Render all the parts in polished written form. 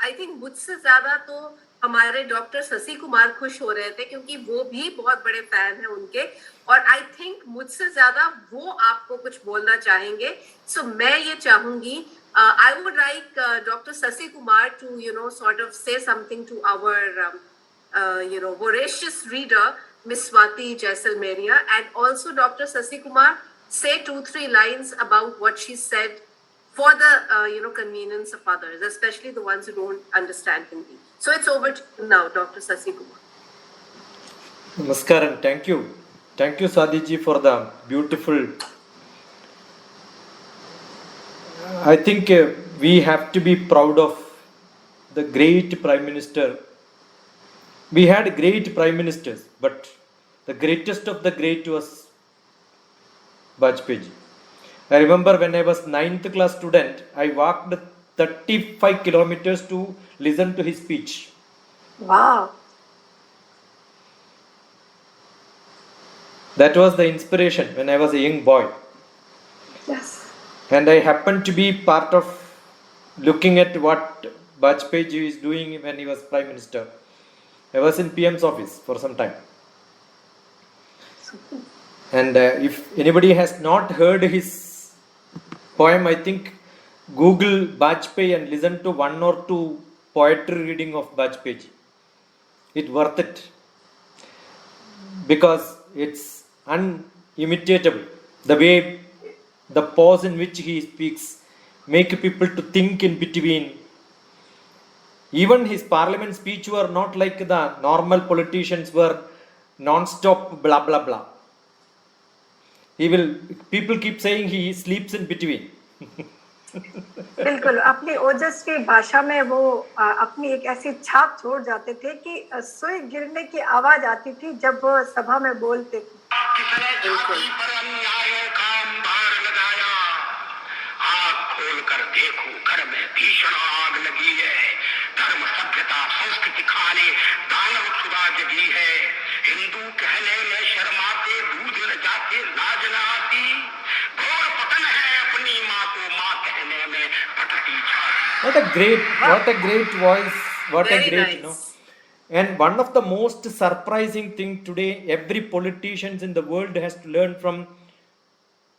I think मुझसे ज्यादा तो हमारे डॉक्टर शशि कुमार खुश हो रहे थे, क्योंकि वो भी बहुत बड़े फैन हैं उनके, और आई थिंक मुझसे ज्यादा वो आपको कुछ बोलना चाहेंगे। सो मैं ये चाहूंगी, I would like Dr. Sasi Kumar to, sort of say something to our, voracious reader, Miss Swati Jaisalmeria, and also Dr. Sasi Kumar, say 2-3 lines about what she said for the, convenience of others, especially the ones who don't understand Hindi. So it's over to you now, Dr. Sasi Kumar. Namaskaram. Thank you. Thank you, Sadiji, for the beautiful. I think we have to be proud of the great Prime Minister. We had great Prime Ministers, but the greatest of the great was Bajpayee. I remember when I was 9th class student, I walked 35 kilometers to listen to his speech. Wow. That was the inspiration when I was a young boy. Yes. And I happened to be part of looking at what Bajpayee is doing when he was Prime Minister. I was in PM's office for some time. And if anybody has not heard his poem, I think Google Bajpayee and listen to 1 or 2 poetry reading of Bajpayee. It's worth it. Because it's unimitable. The way, the pause in which he speaks, make people to think in between. Even his parliament speech were not like the normal politicians were non-stop blah blah blah. People keep saying he sleeps in between. बिल्कुल अपनी ओजस्वी भाषा में वो अपनी एक ऐसी छाप छोड़ जाते थे कि सोए गिरने की आवाज आती थी जब वो सभा में बोलते थे। खोलकर देखो घर में भीषण आग लगी है, धर्म सभ्यता संस्कृति खाने दानव खुदा जगी है, हिंदू कहने में शर्माते दूध न जाते लाज न आती, घोर पतन है अपनी माँ को माँ कहने में पटती छाती। What a great voice, what a great, nice. And one of the most surprising thing today, every politician in the world has to learn from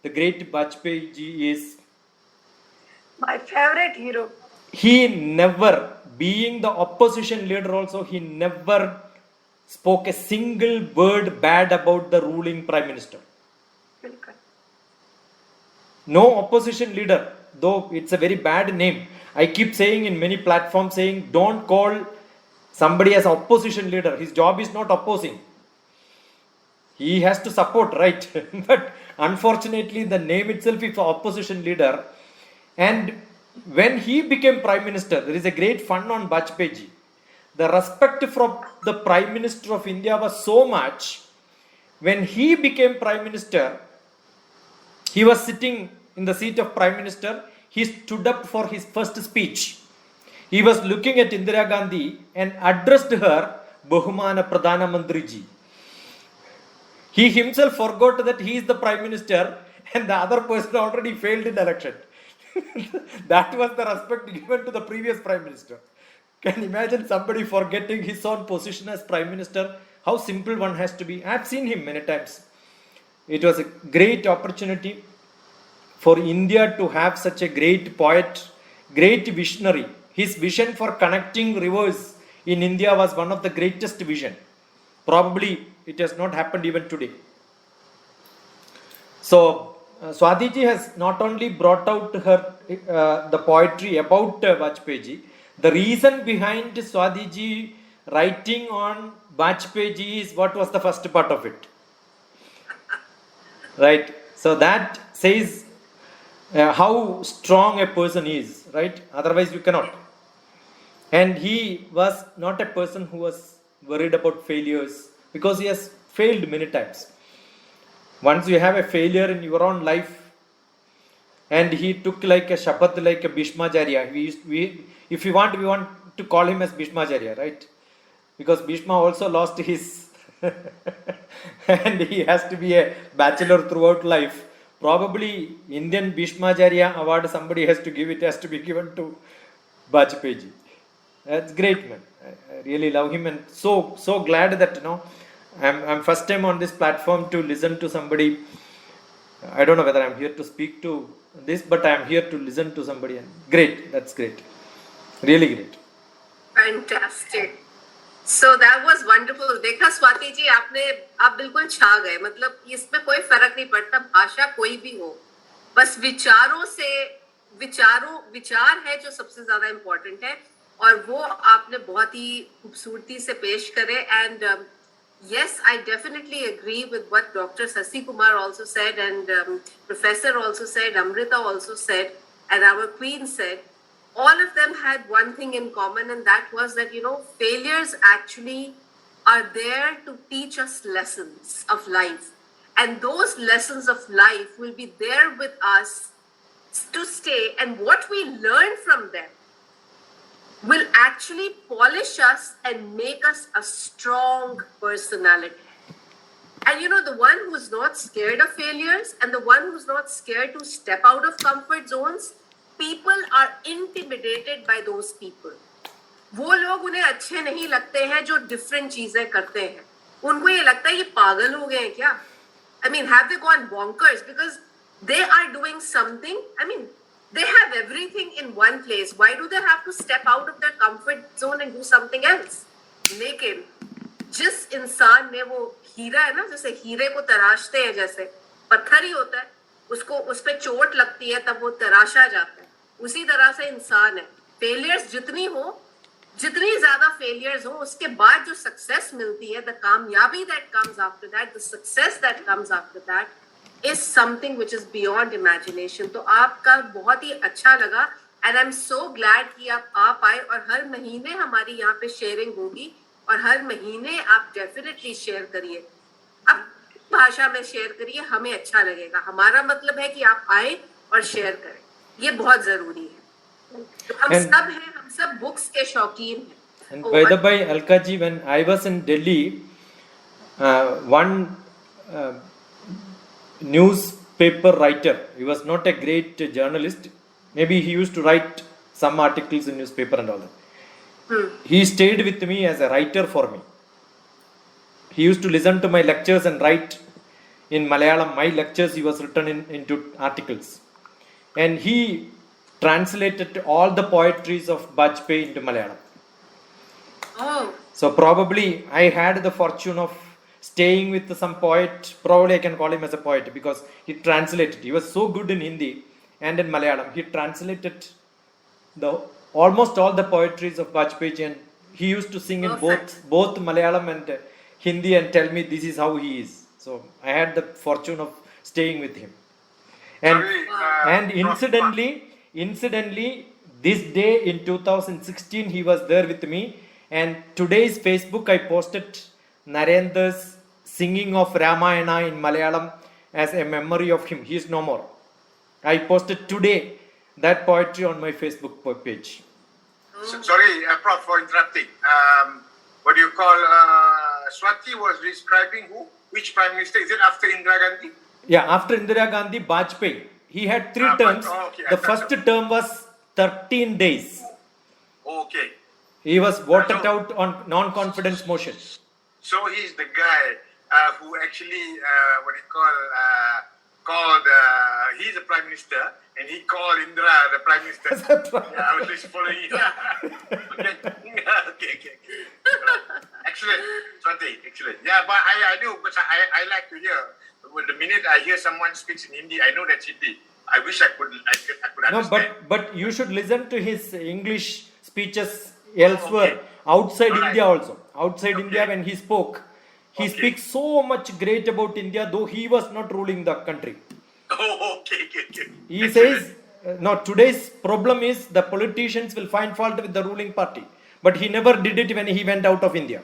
the great Bajpayee ji is My favorite hero. he never, being the opposition leader also, he never spoke a single word bad about the ruling prime minister. बिल्कुल No opposition leader, though it's a very bad name. I keep saying in many platforms saying don't call somebody as opposition leader. His job is not opposing. He has to support, right? But unfortunately the name itself is opposition leader. And when he became prime minister, there is a great fun on Bajpayee ji. The respect from the prime minister of India was so much. When he became prime minister, he was sitting in the seat of prime minister. He stood up for his first speech. He was looking at Indira Gandhi and addressed her, Bahumana Pradhana Mantri ji. He himself forgot that he is the prime minister and the other person already failed in the election. That was the respect given to the previous prime minister. Can you imagine somebody forgetting his own position as prime minister? How simple one has to be. I have seen him many times. It was a great opportunity for India to have such a great poet, great visionary. His vision for connecting rivers in India was one of the greatest vision. Probably it has not happened even today. So Swadhiji has not only brought out her the poetry about Bajpayee ji. The reason behind Swadhiji writing on Bajpayee ji is what was the first part of it. Right? So that says how strong a person is, right? Otherwise you cannot. And he was not a person who was worried about failures because he has failed many times. Once you have a failure in your own life, and he took like a shapat, like a Bhishmacharya. If we want to call him as Bhishmacharya, right? Because Bhishma also lost his and he has to be a bachelor throughout life. Probably Indian Bhishmacharya award somebody has to give, it has to be given to Bajpayee ji. That's great, man. I really love him, and so glad that I'm first time on this platform to listen to somebody. I don't know whether I'm here to speak to this, but I'm here to listen to somebody. And great, that's great, really great. Fantastic. So that was wonderful. देखा स्वाति जी, आप बिल्कुल छा गए. मतलब इसमें कोई फर्क नहीं पड़ता, भाषा कोई भी हो, बस विचार है जो सबसे ज्यादा इम्पोर्टेंट है, और वो आपने बहुत ही खूबसूरती से पेश करे. And yes, I definitely agree with what Dr. Sasi Kumar also said, and Professor also said, Amrita also said, and our Queen said. All of them had one thing in common, and that was that, failures actually are there to teach us lessons of life. And those lessons of life will be there with us to stay. And what we learn from them will actually polish us and make us a strong personality. And the one who's not scared of failures, and the one who's not scared to step out of comfort zones, people are intimidated by those people. वो लोग उन्हें अच्छे नहीं लगते हैं जो different चीजें करते हैं. उनको ये लगता है ये पागल हो गए हैं क्या? I mean, have they gone bonkers? Because they are doing something. I mean, they have everything in one place. Why do they have to step out of their comfort zone and do something else? लेकिन जिस इंसान ने वो हीरा है ना, जैसे हीरे को तराशते हैं, जैसे पत्थर ही होता है, उसको उस पे चोट लगती है तब वो तराशा जाता है, उसी तरह से इंसान है. फेलियर्स जितनी ज्यादा फेलियर्स हो, उसके बाद जो सक्सेस मिलती है, द कामयाबी that comes after that, the success that comes after that is something which is beyond imagination. तो आपका बहुत ही अच्छा लगा, and I am so glad कि आप आ पाए, और हर महीने हमारी यहाँ पे शेयरिंग होगी, और हर महीने आप डेफिनेटली शेयर करिए. अब भाषा में शेयर करिए, हमें अच्छा लगेगा. हमारा मतलब है कि आप आए और शेयर करें, ये बहुत जरूरी है. हम सब बुक्स के शौकीन हैं. And by the by, Alka ji, when I was in Delhi, one newspaper writer, he was not a great journalist, maybe he used to write some articles in newspaper and all that. He stayed with me as a writer for me. He used to listen to my lectures and write in Malayalam. My lectures he was written into articles, and he translated all the poetries of Bajpayee into Malayalam. Oh. So probably I had the fortune of staying with some poet. Probably I can call him as a poet because he translated. He was so good in Hindi and in Malayalam. He translated almost all the poetries of Bajpayee, and he used to sing in both Malayalam and Hindi and tell me this is how he is. So I had the fortune of staying with him. And incidentally, this day in 2016 he was there with me, and today's Facebook I posted Narendra's singing of Ramayana in Malayalam as a memory of him. He is no more. I posted today that poetry on my Facebook page. Sorry, Prof, for interrupting. What do you call, Swati was describing who? Which Prime Minister? Is it after Indira Gandhi? Yeah, after Indira Gandhi, Bajpayee. He had 3 terms. Okay. The first term was 13 days. Okay. He was voted out on non-confidence motion. So he's the guy who actually, called, he's the Prime Minister, and he called Indira the Prime Minister. Yeah, I was just following you. Okay. Excellent, Swati, excellent. Yeah, but I do, but I like to hear. The minute I hear someone speaks in Hindi, I know that's Hindi. I wish I could understand. No, but you should listen to his English speeches elsewhere, outside India also. Outside India, when he spoke, he speaks so much great about India, though he was not ruling the country. Okay. He says, no, today's problem is the politicians will find fault with the ruling party. But he never did it when he went out of India.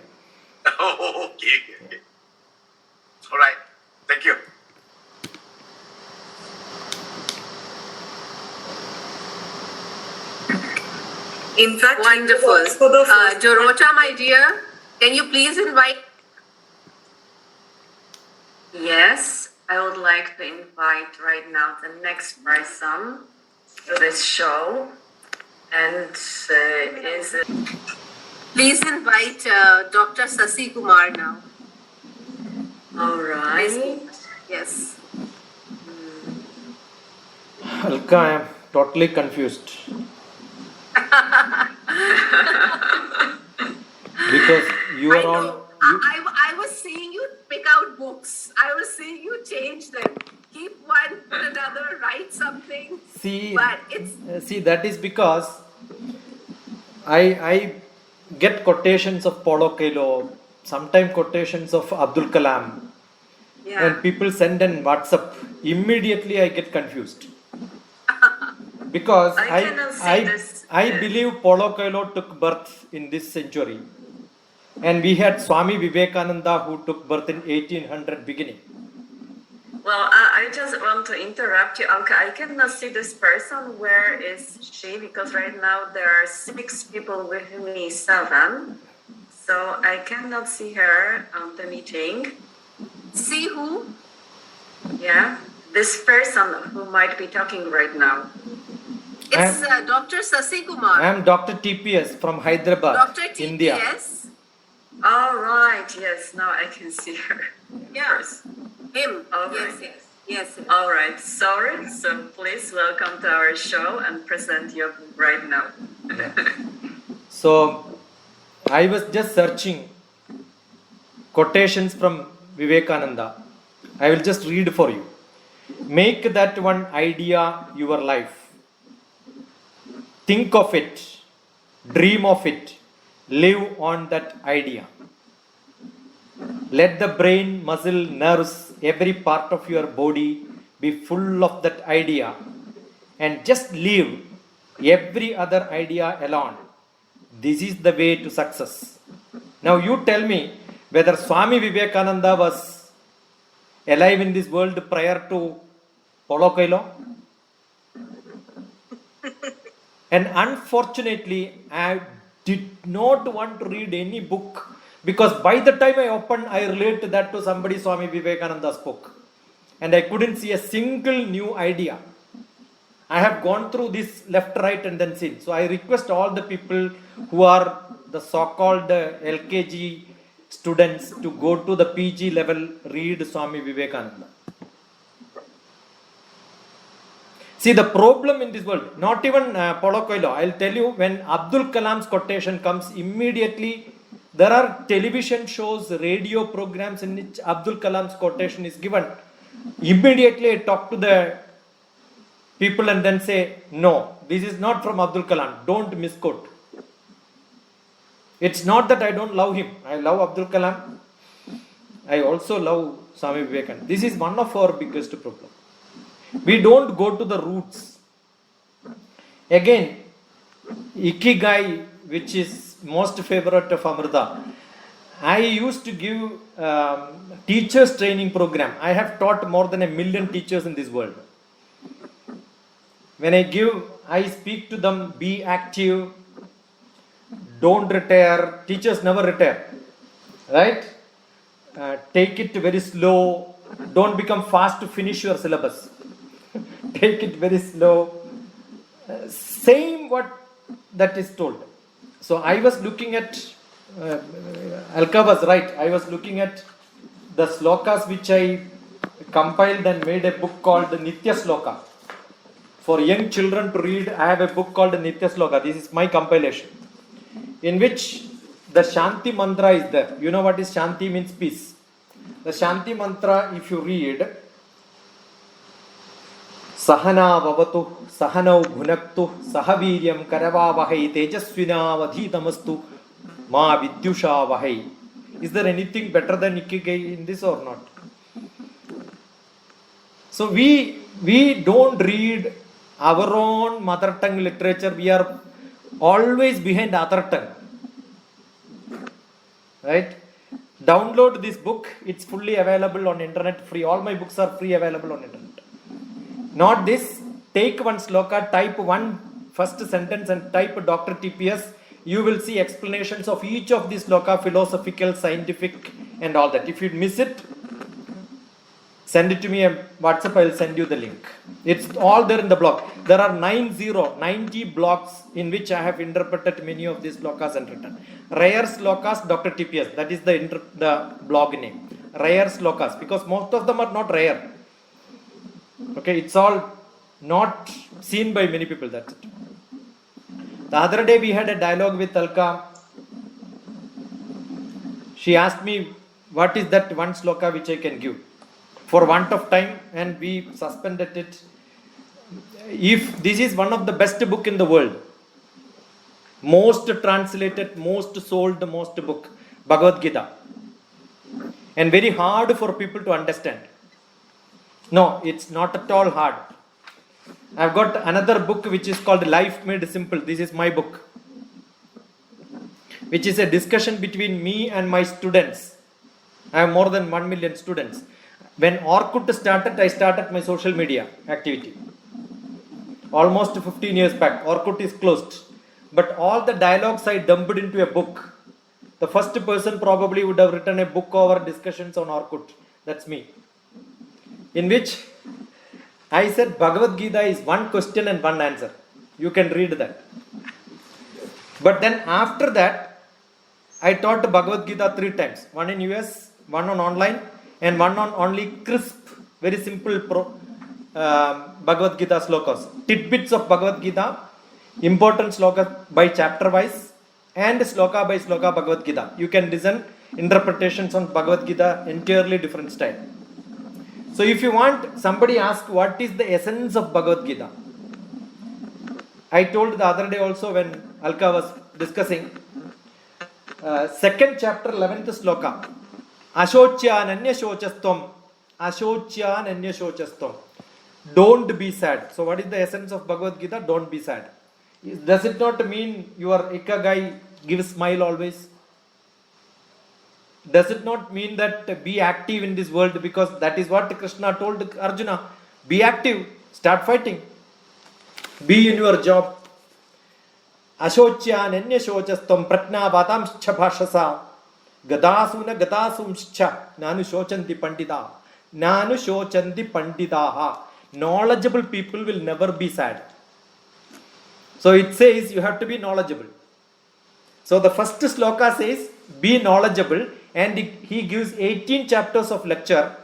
Okay. All right. Thank you. In fact, wonderful. Dorota, my dear, can you please invite? Yes, I would like to invite right now the next person to this show. And is it Please invite Dr. Sasi Kumar now. all right? Yes. Alka, I am totally confused. Because you I are know. all. I was seeing you pick out books. I was seeing you change them. Keep one, put another, write something. See, But it's that is because I get quotations of Paulo Coelho, sometimes quotations of Abdul Kalam, yeah. and people send in WhatsApp. Immediately I get confused. Because I cannot see this. I believe Paulo Coelho took birth in this century. And we had Swami Vivekananda who took birth in 1800 beginning. Well, I just want to interrupt you, Alka. I cannot see this person. Where is she? Because right now there are 6 people with me, 7. So I cannot see her on the meeting. See who? Yeah, this person who might be talking right now. It's Dr. Sasi Kumar. I am DrTPS from Hyderabad, Dr. TPS. India. All right. Yes, now I can see her. Yeah. First. Him. All Yes, right. yes. Yes. All right. Sorry. So please welcome to our show and present your book right now. So I was just searching quotations from Vivekananda. I will just read for you. Make that one idea your life. Think of it. Dream of it. Live on that idea. Let the brain, muscle, nerves, every part of your body be full of that idea, and just leave every other idea alone. This is the way to success. Now you tell me whether Swami Vivekananda was alive in this world prior to Paulo Coelho. And unfortunately, I did not want to read any book, because by the time I opened, I relate that to somebody Swami Vivekananda's book. And I couldn't see a single new idea. I have gone through this left, right, and then seen. So I request all the people who are the so-called LKG students to go to the PG level, read Swami Vivekananda. See, the problem in this world, not even Paulo Coelho, I'll tell you, when Abdul Kalam's quotation comes, immediately there are television shows, radio programs in which Abdul Kalam's quotation is given. Immediately I talk to the people and then say, no, this is not from Abdul Kalam, don't misquote. It's not that I don't love him. I love Abdul Kalam. I also love Swami Vivekananda. This is one of our biggest problems. We don't go to the roots. Again, Ikigai, which is most favorite of Amrita, I used to give teachers training program. I have taught more than 1 million teachers in this world. When I speak to them, be active, don't retire. Teachers never retire, right? Take it very slow. Don't become fast to finish your syllabus. Take it very slow. Same what that is told. So I was looking at, Alka was right, I was looking at the slokas which I compiled and made a book called Nitya Sloka. For young children to read, I have a book called Nitya Sloka. This is my compilation, in which the Shanti mantra is there. You know what is Shanti means? Peace. The Shanti mantra, if you read, Sahana vavatu, sahanau bhunaktu, sahaviryam karavavahai, tejasvinavadhitamastu, ma vidyusha vahai. Is there anything better than Ikigai in this or not? So we don't read our own mother tongue literature. We are always behind other tongue. Right? Download this book. It's fully available on internet, free. All my books are free, available on internet. Not this. Take one sloka, type one first sentence and type DrTPS. You will see explanations of each of these sloka, philosophical, scientific, and all that. If you miss it, Send it to me on WhatsApp, I'll send you the link. It's all there in the blog. There are 90 blogs in which I have interpreted many of these slokas and written. Rare slokas, DrTPS, that is the blog name. Rare slokas, because most of them are not rare. Okay, it's all not seen by many people, that's it. The other day we had a dialogue with Alka. She asked me, what is that one sloka which I can give? For want of time, and we suspended it. If this is one of the best book in the world, most translated, most sold, most book, Bhagavad Gita, and very hard for people to understand. No, it's not at all hard. I've got another book which is called Life Made Simple. This is my book, which is a discussion between me and my students. I have more than 1 million students. When Orkut started, I started my social media activity. Almost 15 years back. Orkut is closed. But all the dialogues I dumped into a book. The first person probably would have written a book over discussions on Orkut. That's me. In which I said Bhagavad Gita is one question and one answer. You can read that. But then after that, I taught Bhagavad Gita 3 times. One in US, one on online, and one on only crisp, very simple Bhagavad Gita slokas. Tidbits of Bhagavad Gita, important slokas by chapter wise, and sloka by sloka Bhagavad Gita. You can listen interpretations on Bhagavad Gita, entirely different style. So if you want, somebody ask what is the essence of Bhagavad Gita. I told the other day also when Alka was discussing, second chapter, 11th sloka. Ashochyananya shochastam. Ashochyananya shochastam. Don't be sad. So what is the essence of Bhagavad Gita? Don't be sad. Does it not mean your Ikagai gives smile always? Does it not mean that be active in this world? Because that is what Krishna told Arjuna. Be active. Start fighting. Be in your job. Ashochyananya shochastam pratna vatamscha bhashasa. Gadasuna gadasumscha nanu shochanti pandita. Nanu shochanti panditaha. Knowledgeable people will never be sad. So it says you have to be knowledgeable. So the first sloka says be knowledgeable, and he gives 18 chapters of lecture.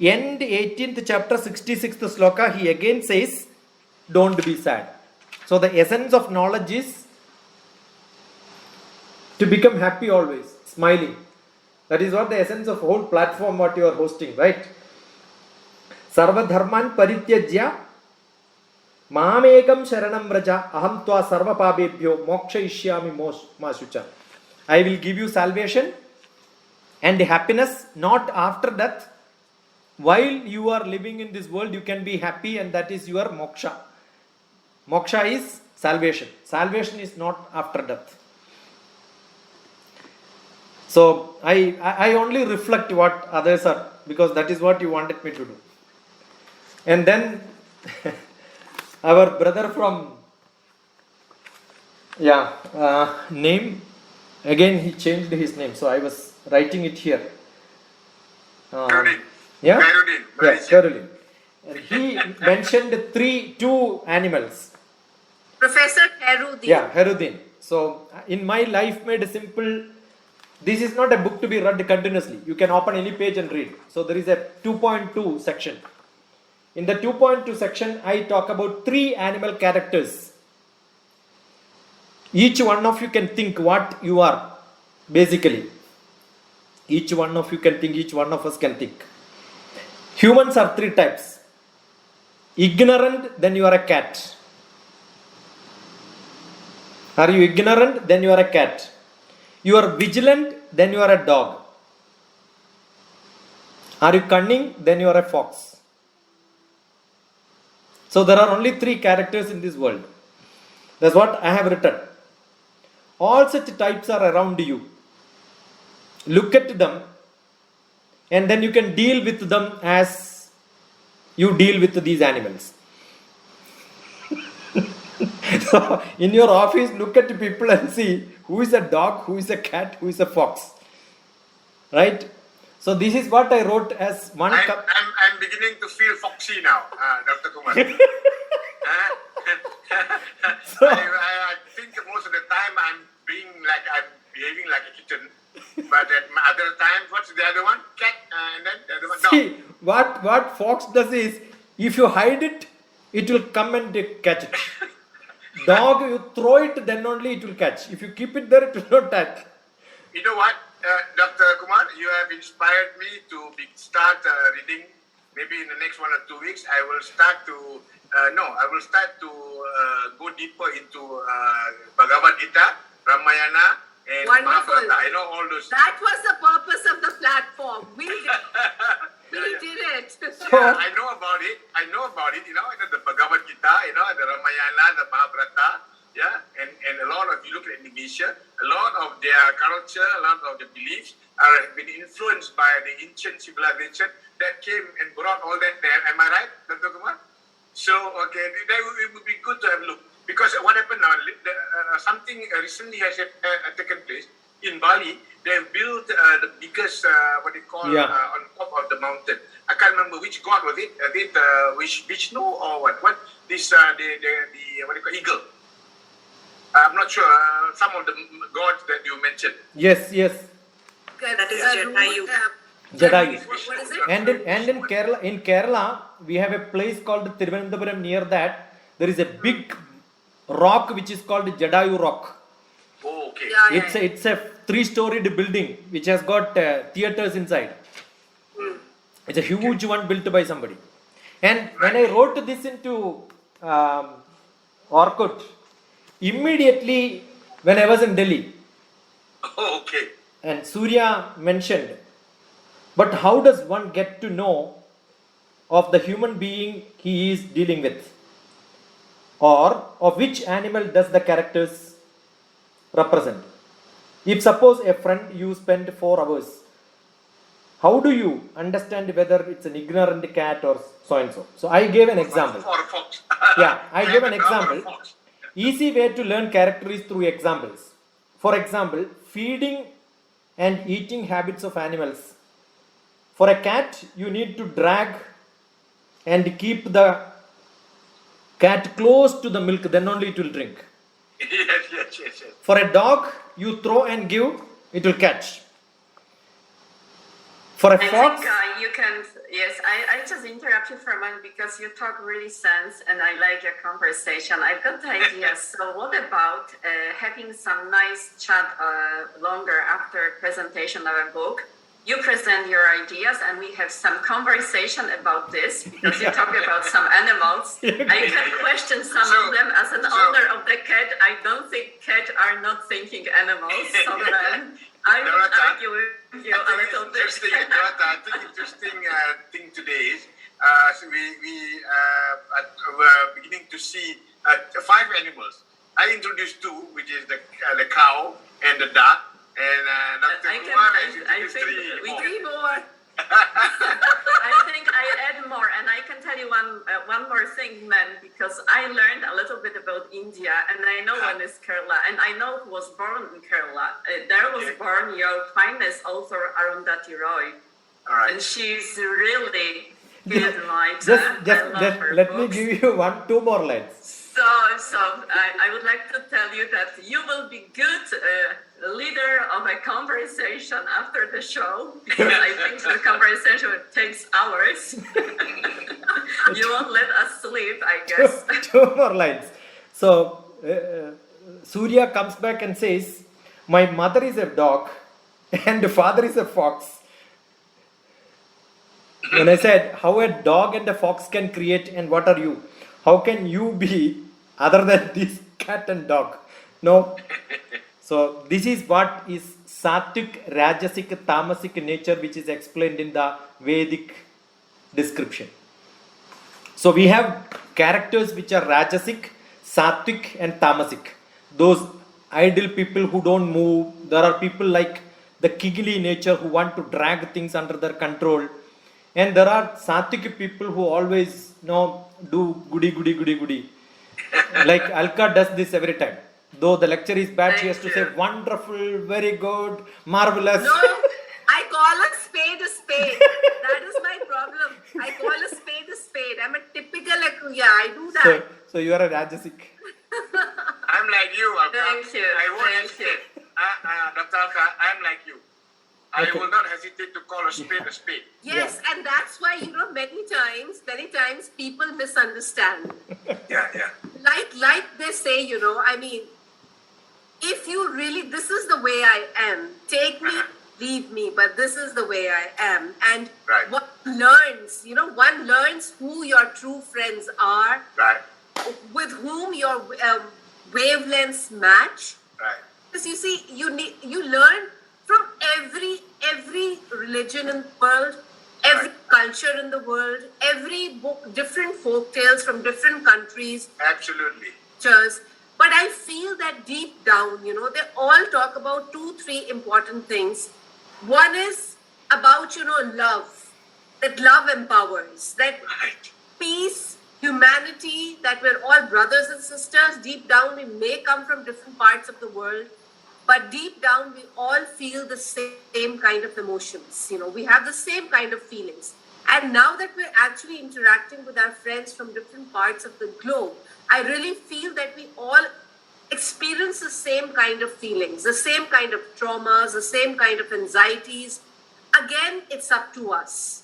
End 18th chapter 66th sloka, he again says don't be sad. So the essence of knowledge is to become happy always, smiling. That is what the essence of whole platform what you are hosting, right? Sarva dharman parityajya mamekam sharanam vraja aham tva sarva pabebhyo mokshayishyami mashucha. I will give you salvation and happiness, not after death. While you are living in this world, you can be happy, and that is your moksha. Moksha is salvation. Salvation is not after death. So I only reflect what others are, because that is what you wanted me to do. And then our brother from name, again he changed his name, so I was writing it here. Caroline. Yeah? Caroline. Yes, Caroline. And he mentioned two animals. Professor Herudin. Yeah, Herudin. So in my Life Made Simple, this is not a book to be read continuously. You can open any page and read. So there is a 2.2 section. In the 2.2 section, I talk about 3 animal characters. Each one of you can think what you are, basically. Each one of you can think, each one of us can think. Humans are 3 types. Ignorant, then you are a cat. Are you ignorant? Then you are a cat. You are vigilant, then you are a dog. Are you cunning? Then you are a fox. So there are only 3 characters in this world. That's what I have written. All such types are around you. Look at them, and then you can deal with them as you deal with these animals. So in your office, look at people and see who is a dog, who is a cat, who is a fox. Right? So this is what I wrote as one. I'm beginning to feel foxy now, Dr. Kumar. So- I think most of the time I'm behaving like a kitten. But at other times, what's the other one? Cat, and then the other one, dog. See, what fox does is, if you hide it, it will come and catch it. Dog, you throw it, then only it will catch. If you keep it there, it will not attack. You know what, Dr. Kumar, you have inspired me to start reading. Maybe in the next 1 or 2 weeks, I will start to go deeper into Bhagavad Gita, Ramayana, and Wonderful. Mahabharata. I know all those. That was the purpose of the platform. We did it. Yeah, I know about it. You know, the Bhagavad Gita, you know, the Ramayana, the Mahabharata. Yeah, and a lot of, you look at Indonesia, a lot of their culture, a lot of the beliefs are been influenced by the ancient civilization that came and brought all that there. Am I right, Dr. Kumar? So, okay, it would be good to have a look. Because what happened now, something recently has taken place. In Bali, they have built the biggest, on top of the mountain. I can't remember which god was it. Vishnu or what? What? This, what do you call, eagle. I'm not sure. Some of the gods that you mentioned. Yes. That is Jadayu. Jadayu. What is it? And in Kerala, we have a place called Thiruvananthapuram. Near that, there is a big rock which is called Jadayu Rock. Oh, okay. Yeah. It's a 3-storied building which has got theaters inside. It's a huge one built by somebody. And when I wrote this into Orkut, immediately when I was in Delhi, Oh, okay. and Surya mentioned, but how does one get to know of the human being he is dealing with? Or of which animal does the characters represent? If suppose a friend you spend 4 hours, how do you understand whether it's an ignorant cat or so and so? So I gave an example. Or a fox. Yeah, I gave an Or a example. fox. Easy way to learn character is through examples. For example, feeding and eating habits of animals. For a cat, you need to drag and keep the cat close to the milk, then only it will drink. Yes. For a dog, you throw and give, it will catch. For a I fox, think you can, yes, I just interrupt you for a moment because you talk really sense and I like your conversation. I've got ideas. So what about having some nice chat longer after presentation of a book? You present your ideas and we have some conversation about this because you talk about some animals. I can question some of them. As an owner of the cat, I don't think cats are not thinking animals. So then I would argue with you a little bit. I think interesting thing today is so we are beginning to see 5 animals. I introduced 2, which is the cow and the duck. And Dr. Kumar has introduced 3 more. 3 more. I think I add more, and I can tell you one more thing, man, because I learned a little bit about India, and I know one is Kerala, and I know who was born in Kerala. There was born your finest author, Arundhati Roy, All right. and she's really good writer. just let me give you 2 more lines. So I would like to tell you that you will be good leader of a conversation after the show because I think the conversation takes hours. You won't let us sleep, I guess. 2 more lines. So Surya comes back and says, my mother is a dog and the father is a fox. When I said how a dog and a fox can create, and what are you? How can you be other than this cat and dog? No. So this is what is Sattvic, Rajasic, Tamasic nature, which is explained in the Vedic description. So we have characters which are Rajasic, Sattvic and Tamasic. Those ideal people who don't move. There are people like the Kigli nature who want to drag things under their control. And there are Sattvic people who always do goody. Like Alka does this every time. Though the lecture is bad, she has to say wonderful, very good, marvelous. No, I call call a spade a spade. That is my problem. I call a spade a spade. I'm a typical, I do that. So you are a Rajasic. I'm like you. Thank you. I won't Thank you. hesitate. Dr. Alka, I'm like you. I Okay. will not hesitate to call a spade a spade. Yes, and that's why, many times people misunderstand. Yeah. Like they say, if you really, this is the way I am, take me, leave me, but this is the way I am. And Right. one learns who your true friends are, Right. with whom your wavelengths match. Right. Because you see, you learn from every religion in the world, every culture in the world, every book, different folk tales from different countries, Absolutely. cultures. But I feel that deep down, they all talk about 2-3 important things. One is about, love, that love empowers, that Right. peace, humanity, that we're all brothers and sisters. Deep down, we may come from different parts of the world, but deep down, we all feel the same kind of emotions. We have the same kind of feelings. And now that we're actually interacting with our friends from different parts of the globe, I really feel that we all experience the same kind of feelings, the same kind of traumas, the same kind of anxieties. Again, it's up to us.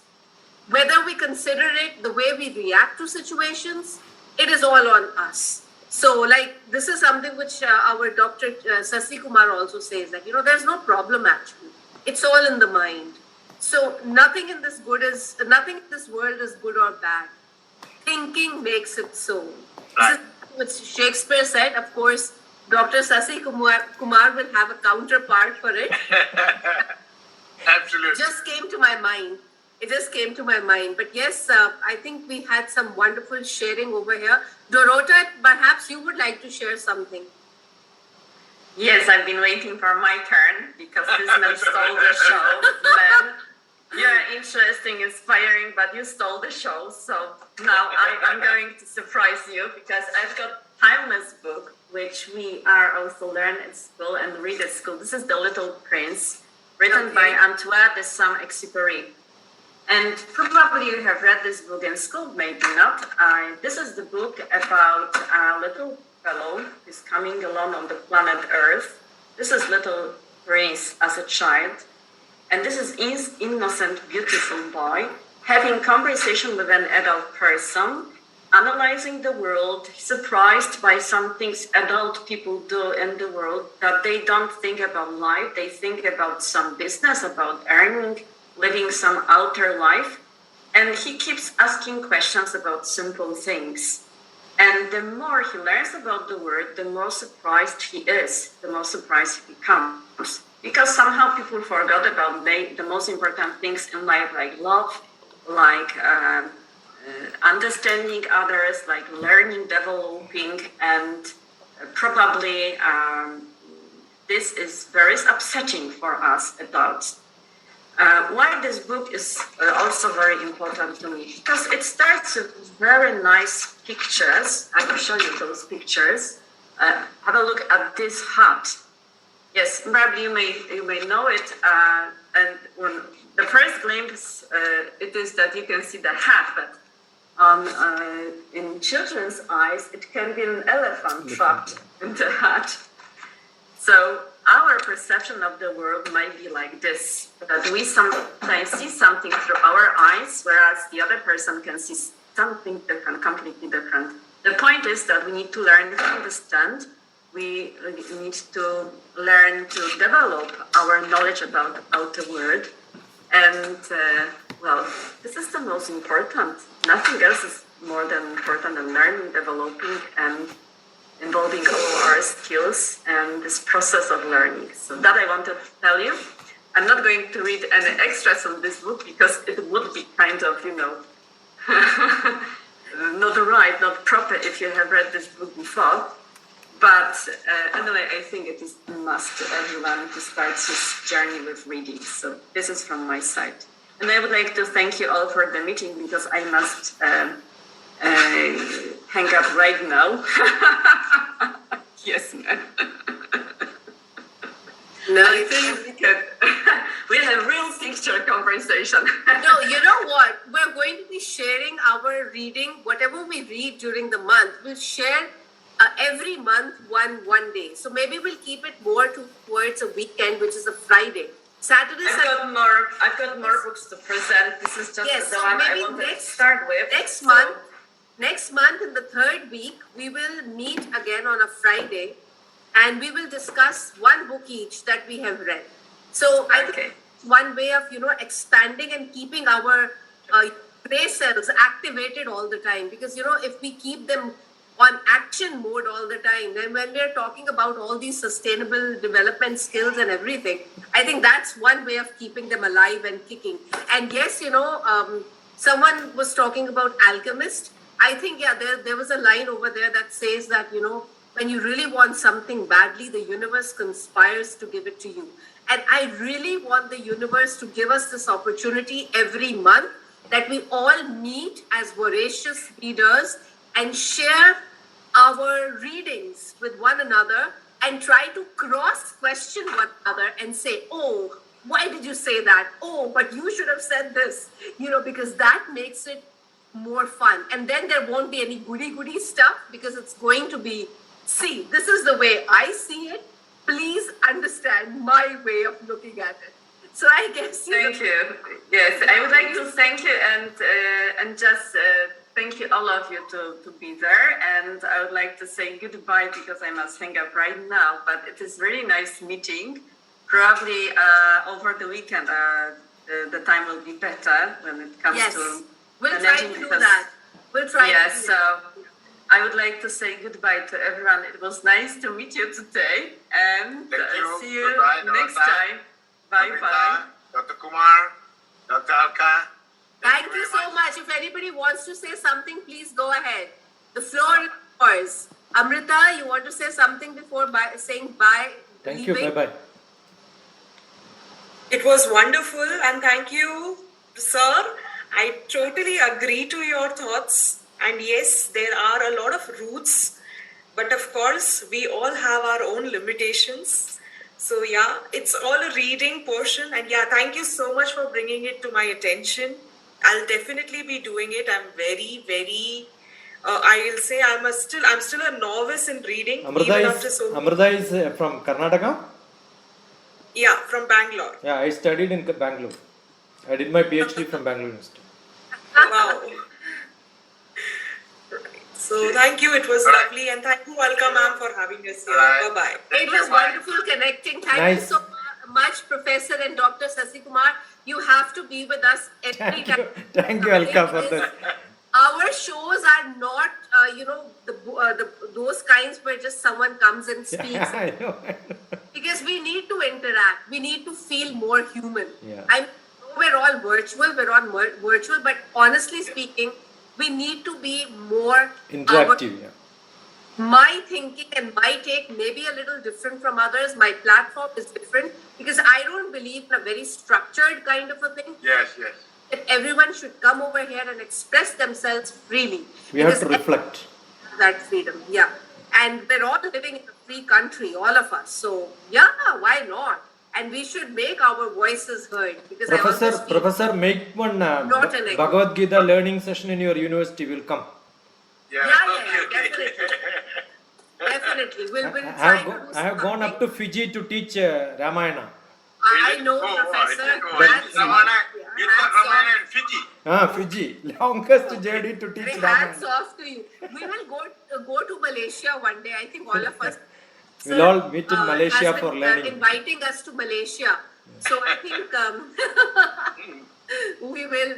Whether we consider it, the way we react to situations, it is all on us. So, this is something which our Dr. Sasi Kumar also says, that, there's no problem actually. It's all in the mind. So, nothing in this world is good or bad. Thinking makes it so. This is what Shakespeare said. Of course, Dr. Sasi Kumar will have a counterpart for it. Absolutely. Just came to my mind. It just came to my mind. But yes, I think we had some wonderful sharing over here. Dorota, perhaps you would like to share something. Yes, I've been waiting for my turn because this man stole the show. Man, you're interesting, inspiring, but you stole the show. So now I'm going to surprise you because I've got timeless book, which we are also learn at school and read at school. This is The Little Prince, written by Antoine de Saint-Exupéry. And probably you have read this book in school, maybe not. This is the book about a little fellow who's coming along on the planet Earth. This is little Prince as a child. And this is innocent, beautiful boy having conversation with an adult person, analyzing the world, surprised by some things adult people do in the world that they don't think about life. They think about some business, about earning, living some outer life, and he keeps asking questions about simple things. And the more he learns about the world, the more surprised he is, the more surprised he becomes. Because somehow people forgot about the most important things in life, like love, like understanding others, like learning, developing, and probably this is very upsetting for us adults. Why this book is also very important to me? Because it starts with very nice pictures. I will show you those pictures. Have a look at this hat. Yes, probably you may know it. And when the first glimpse, it is that you can see the hat, but in children's eyes, it can be an elephant trapped in the hat. So our perception of the world might be like this, that we sometimes see something through our eyes, whereas the other person can see something different, completely different. The point is that we need to learn to understand. We need to learn to develop our knowledge about the world. And, this is the most important. Nothing else is more than important than learning, developing, and involving all our skills and this process of learning. So that I want to tell you. I'm not going to read any extras on this book because it would be kind of, not right, not proper if you have read this book before. But anyway, I think it is a must to everyone to start his journey with reading. So this is from my side. And I would like to thank you all for the meeting because I must hang up right now. Yes, ma'am. No, I think we can. we'll have real picture conversation. No, you know what? We're going to be sharing our reading, whatever we read during the month. We'll share every month one day. So maybe we'll keep it more towards a weekend, which is a Friday. Saturday, I've got more books to present. This is just Yes, the so one I maybe wanted to next- start with. next So- month in the third week, we will meet again on a Friday, and we will discuss one book each that we have read. So I think Okay. one way of expanding and keeping our gray cells activated all the time, because if we keep them on action mode all the time, then when we are talking about all these sustainable development skills and everything, I think that's one way of keeping them alive and kicking. And yes, someone was talking about Alchemist. I think, yeah, there was a line over there that says that, when you really want something badly, the universe conspires to give it to you. And I really want the universe to give us this opportunity every month, that we all meet as voracious readers and share our readings with one another and try to cross question one another and say, oh, why did you say that? Oh, but you should have said this, because that makes it more fun. And then there won't be any goody stuff, because it's going to be, see, this is the way I see it. Please understand my way of looking at it. So I guess Thank you. Yes, I would like to thank you and just thank you all of you to be there. And I would like to say goodbye because I must hang up right now. But it is really nice meeting. Probably over the weekend, the time will be better when it comes Yes, to we'll try managing to do because- that. We'll try. Yes, to do so I would like to say goodbye to everyone. It was nice to meet you today, and Thank you. see you Goodbye, next Dorota. time. Bye bye. Dr. Kumar, Dr. Alka. Thank you very so much. If anybody wants to say something, please go ahead. The floor is yours. Amrita, you want to say something before saying bye? Thank you. leaving? Bye bye. It was wonderful, and thank you, sir. I totally agree to your thoughts. And yes, there are a lot of roots, but of course, we all have our own limitations. So yeah, it's all a reading portion. And yeah, thank you so much for bringing it to my attention. I'll definitely be doing it. I'm very, very. I will say I'm still a novice in reading. even after so many- Amrita is from Karnataka. Yeah, from Bangalore. Yeah, I studied in Bangalore. I did my PhD from Bangalore University. Wow. So thank you. It was lovely, and thank you, Alka ma'am, for having us here. Alright. Bye bye. It was wonderful connecting. Thank you Nice. so much, Professor and Dr. Sasi Kumar. You have to be with us every Thank you. time. Thank you, Alka, for this. Our shows are not, those kinds where just someone comes and speaks. I know. Because we need to interact. We need to feel more human. Yeah. We're all virtual. We're on virtual, but honestly speaking, we need to be more Interactive. Yeah. My thinking and my take may be a little different from others. My platform is different because I don't believe in a very structured kind of a thing. Yes, yes. That everyone should come over here and express themselves freely. We have Because to reflect. that freedom, yeah. And we're all living in a free country, all of us. So yeah, why not? And we should make our voices heard. Because I always feel- Professor, make one Not an echo. Bhagavad Gita learning session in your university. Will come. Yeah, definitely. Definitely. We'll try to do I have gone up something. to Fiji to teach Ramayana. I know, Oh, Professor. I think, Hats Ramana, off. you got Hats Ramana off. in Fiji. Fiji, longest journey to teach Hats Ramayana. off to you. We will go to Malaysia one day. I think all of us. We'll all meet in Malaysia has for been, learning. Inviting us to Malaysia. So I think we will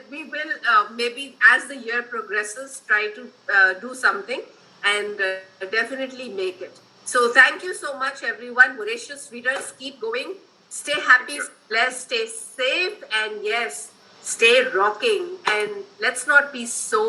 maybe as the year progresses try to do something and definitely make it. So thank you so much, everyone. Voracious readers, keep going. Stay happy, blessed, stay safe, and yes, stay rocking. And let's not be so